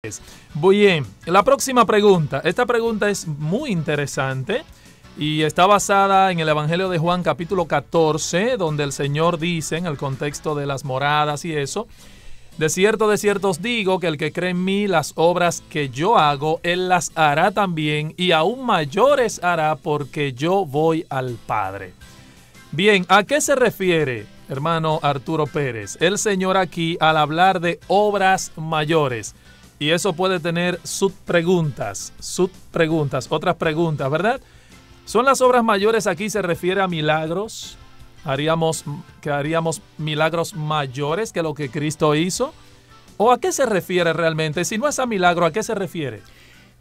Bien, la próxima pregunta. Esta pregunta es muy interesante y está basada en el Evangelio de Juan capítulo 14, donde el Señor dice, en el contexto de las moradas y eso: de cierto os digo que el que cree en mí, las obras que yo hago, él las hará también, y aún mayores hará, porque yo voy al Padre. Bien, ¿a qué se refiere, hermano Arturo Pérez, el Señor aquí al hablar de obras mayores? Y eso puede tener subpreguntas, otras preguntas, ¿verdad? ¿Son las obras mayores aquí, se refiere a milagros? ¿Haríamos milagros mayores que lo que Cristo hizo? ¿O a qué se refiere realmente? Si no es a milagro, ¿a qué se refiere?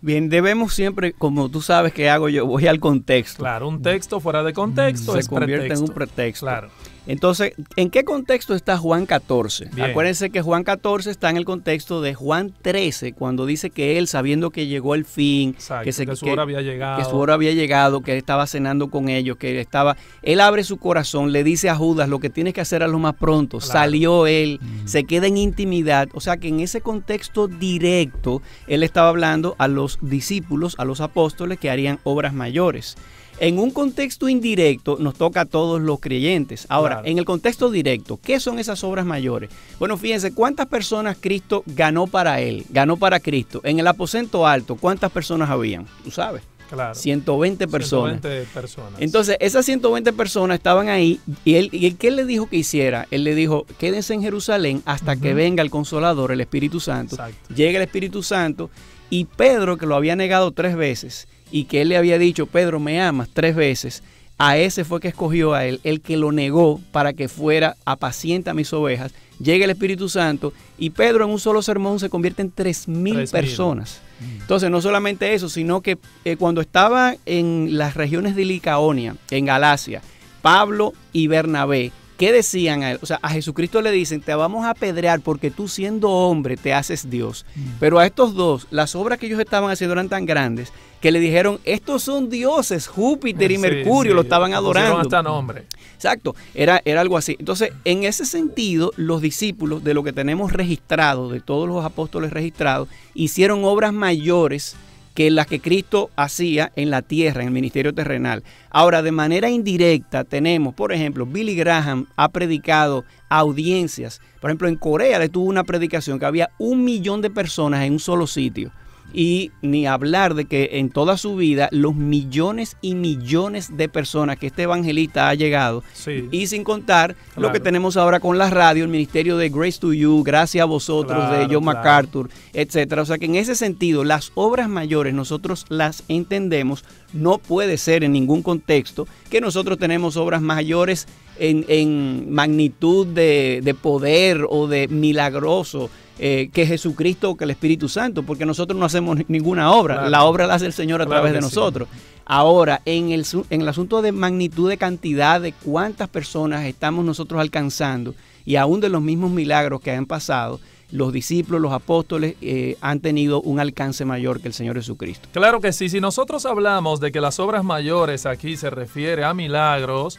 Bien, debemos siempre, como tú sabes que hago yo, voy al contexto. Claro, un texto fuera de contexto se es convierte pretexto. en un pretexto. Claro. Entonces, ¿en qué contexto está Juan 14? Bien. Acuérdense que Juan 14 está en el contexto de Juan 13, cuando dice que él, sabiendo que llegó el fin, Exacto, que su hora había llegado. que su hora había llegado, que él estaba cenando con ellos, él abre su corazón, le dice a Judas, lo que tienes que hacer a lo más pronto. Claro. Salió él, se queda en intimidad. O sea que en ese contexto directo, él estaba hablando a los discípulos, a los apóstoles que harían obras mayores. En un contexto indirecto nos toca a todos los creyentes. Ahora, claro, en el contexto directo, ¿qué son esas obras mayores? Bueno, fíjense, ¿cuántas personas Cristo ganó para él? Ganó para Cristo. En el aposento alto, ¿cuántas personas habían? Tú sabes. Claro. 120 personas. 120 personas. Entonces, esas 120 personas estaban ahí y él ¿qué le dijo que hiciera? Él le dijo, quédense en Jerusalén hasta que venga el Consolador, el Espíritu Santo. Exacto. Llega el Espíritu Santo y Pedro, que lo había negado 3 veces, y que él le había dicho, Pedro, me amas 3 veces, a ese fue que escogió a él, el que lo negó para que fuera apacienta mis ovejas. Llega el Espíritu Santo y Pedro en un solo sermón se convierte en 3,000 personas. Entonces, no solamente eso, sino que cuando estaba en las regiones de Licaonia, en Galacia, Pablo y Bernabé, ¿qué decían a él? O sea, a Jesucristo le dicen, te vamos a apedrear porque tú siendo hombre te haces Dios. Pero a estos dos, las obras que ellos estaban haciendo eran tan grandes que le dijeron, estos son dioses, Júpiter y Mercurio, lo estaban adorando. Hasta nombre. Exacto, era algo así. Entonces, en ese sentido, los discípulos, de lo que tenemos registrado, de todos los apóstoles registrados, hicieron obras mayores que las que Cristo hacía en la tierra, en el ministerio terrenal. Ahora, de manera indirecta tenemos, por ejemplo, Billy Graham ha predicado a audiencias. Por ejemplo, en Corea le tuvo una predicación que había 1 millón de personas en un solo sitio. Y ni hablar de que en toda su vida los millones y millones de personas que este evangelista ha llegado, sí, y sin contar lo que tenemos ahora con la radio, el ministerio de Grace to You, Gracias a Vosotros, de John MacArthur, etcétera. O sea que en ese sentido las obras mayores nosotros las entendemos. No puede ser en ningún contexto que nosotros tenemos obras mayores en magnitud de poder o de milagroso que Jesucristo o que el Espíritu Santo, porque nosotros no hacemos ninguna obra. Claro. La obra la hace el Señor a través de nosotros. Sí. Ahora, en el asunto de magnitud, de cantidad, de cuántas personas estamos nosotros alcanzando, y aún de los mismos milagros que han pasado, los discípulos, los apóstoles han tenido un alcance mayor que el Señor Jesucristo. Claro que sí. Si nosotros hablamos de que las obras mayores aquí se refiere a milagros,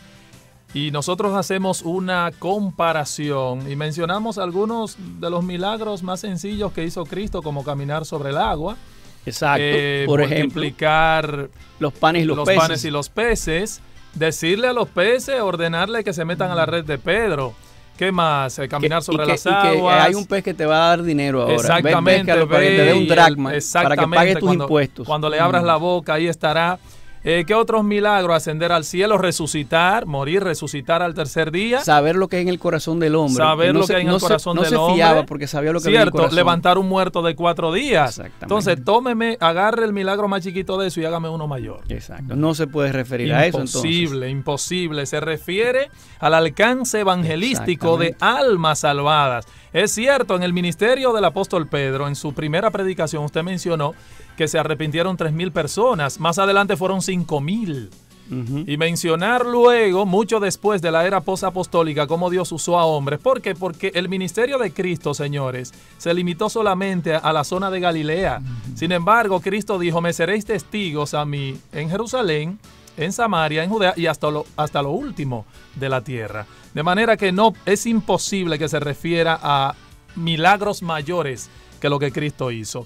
y nosotros hacemos una comparación y mencionamos algunos de los milagros más sencillos que hizo Cristo, como caminar sobre el agua. Exacto. Por multiplicar los panes y los peces. Decirle a los peces, ordenarle que se metan a la red de Pedro. ¿Qué más? Caminar sobre las aguas. Y que hay un pez que te va a dar dinero ahora. Exactamente. Para que te dé un dracma, para que pagues tus impuestos. Cuando le abras la boca, ahí estará. ¿Qué otros milagros? Ascender al cielo, resucitar, morir, resucitar al tercer día. Saber lo que hay en el corazón del hombre. Saber lo que hay en el corazón del hombre. No se fiaba porque sabía lo que había en el corazón. Levantar un muerto de 4 días. Exactamente. Entonces, agarre el milagro más chiquito de eso y hágame uno mayor. Exacto. No se puede referir a eso entonces. Imposible. Se refiere al alcance evangelístico de almas salvadas. Es cierto, en el ministerio del apóstol Pedro, en su primera predicación, usted mencionó que se arrepintieron 3,000 personas. Más adelante fueron 5,000. Y mencionar luego, mucho después de la era posapostólica, cómo Dios usó a hombres. ¿Por qué? Porque el ministerio de Cristo, señores, se limitó solamente a la zona de Galilea. Sin embargo, Cristo dijo, me seréis testigos a mí en Jerusalén, en Samaria, en Judea y hasta lo último de la tierra. De manera que no es imposible que se refiera a milagros mayores que lo que Cristo hizo.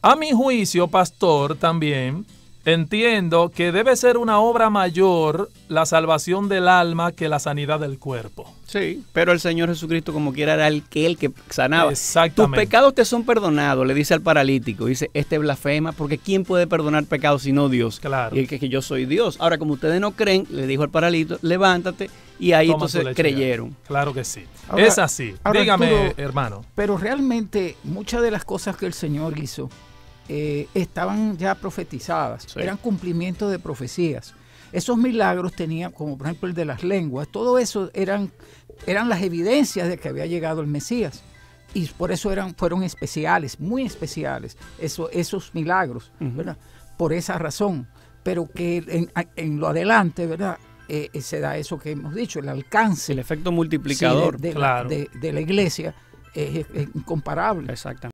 A mi juicio, pastor, también entiendo que debe ser una obra mayor la salvación del alma que la sanidad del cuerpo. Sí, pero el Señor Jesucristo como quiera era el que sanaba. Exactamente. Tus pecados te son perdonados, le dice al paralítico. Dice, este blasfema, porque ¿quién puede perdonar pecados sino Dios? Claro. Y el que yo soy Dios. Ahora, como ustedes no creen, le dijo al paralítico, levántate, y ahí Toma entonces creyeron. Claro que sí. Ahora, es así. Dígame, Arturo, hermano. Pero realmente muchas de las cosas que el Señor hizo estaban ya profetizadas, sí. Eran cumplimientos de profecías. Esos milagros tenían, como por ejemplo el de las lenguas, todo eso eran las evidencias de que había llegado el Mesías. Y por eso fueron especiales, muy especiales, esos milagros, ¿verdad? Por esa razón. Pero que en lo adelante, ¿verdad? Se da eso que hemos dicho, el alcance. El efecto multiplicador. Sí, de la iglesia es incomparable. Exactamente.